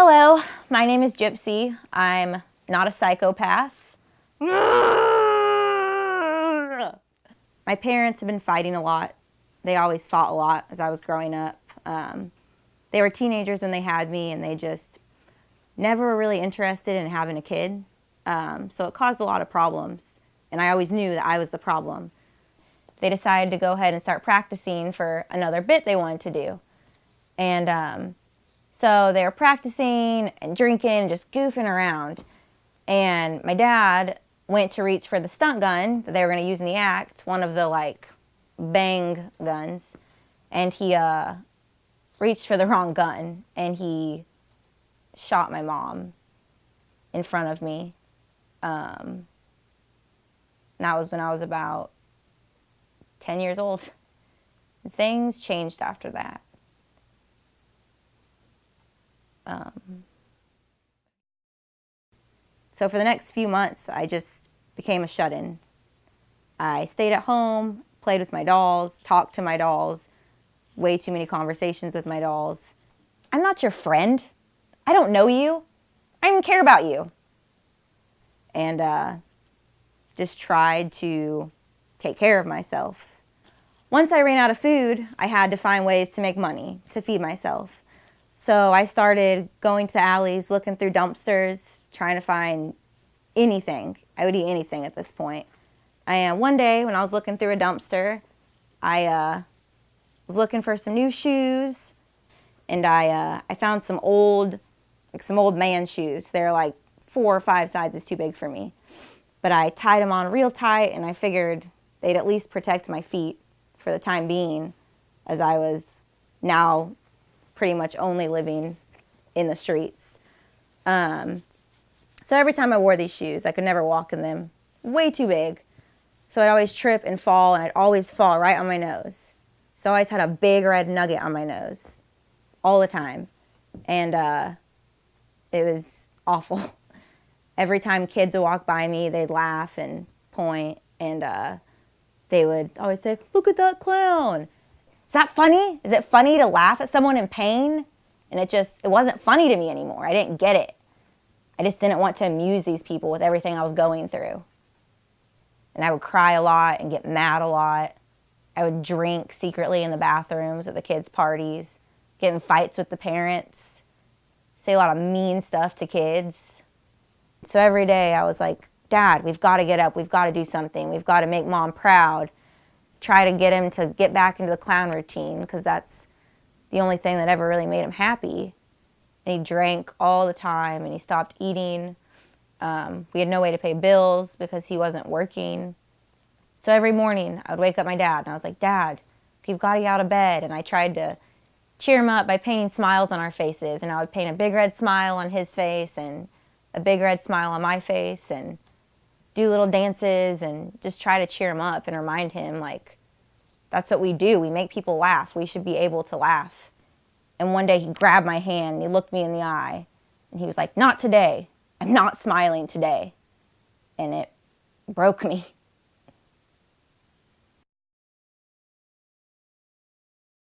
Hello, my name is Gypsy. I'm not a psychopath. My parents have been fighting a lot. They always fought a lot as I was growing up. They were teenagers when they had me, and they just never were really interested in having a kid. So it caused a lot of problems, and I always knew that I was the problem. They decided to go ahead and start practicing for another bit they wanted to do. And so they were practicing and drinking and just goofing around. And my dad went to reach for the stunt gun that they were going to use in the act, one of the bang guns, and he reached for the wrong gun, and he shot my mom in front of me. And that was when I was about 10 years old. Things changed after that. So for the next few months, I just became a shut-in. I stayed at home, played with my dolls, talked to my dolls, way too many conversations with my dolls. I'm not your friend. I don't know you. I don't even care about you. And just tried to take care of myself. Once I ran out of food, I had to find ways to make money to feed myself. So I started going to the alleys, looking through dumpsters, trying to find anything. I would eat anything at this point. And one day when I was looking through a dumpster, I was looking for some new shoes, and I found some old man shoes. They're like 4 or 5 sizes too big for me. But I tied them on real tight, and I figured they'd at least protect my feet for the time being, as I was now pretty much only living in the streets. So every time I wore these shoes, I could never walk in them. Way too big. So I'd always trip and fall, and I'd always fall right on my nose. So I always had a big red nugget on my nose all the time. And it was awful. Every time kids would walk by me, they'd laugh and point, and they would always say, "Look at that clown." Is that funny? Is it funny to laugh at someone in pain? And it wasn't funny to me anymore. I didn't get it. I just didn't want to amuse these people with everything I was going through. And I would cry a lot and get mad a lot. I would drink secretly in the bathrooms at the kids' parties, get in fights with the parents, say a lot of mean stuff to kids. So every day I was like, "Dad, we've got to get up. We've got to do something. We've got to make Mom proud." Try to get him to get back into the clown routine, because that's the only thing that ever really made him happy. And he drank all the time, and he stopped eating. We had no way to pay bills because he wasn't working. So every morning I would wake up my dad, and I was like, "Dad, you've got to get out of bed." And I tried to cheer him up by painting smiles on our faces. And I would paint a big red smile on his face and a big red smile on my face, and do little dances and just try to cheer him up and remind him, that's what we do. We make people laugh. We should be able to laugh. And one day he grabbed my hand and he looked me in the eye, and he was like, "Not today. I'm not smiling today." And it broke me.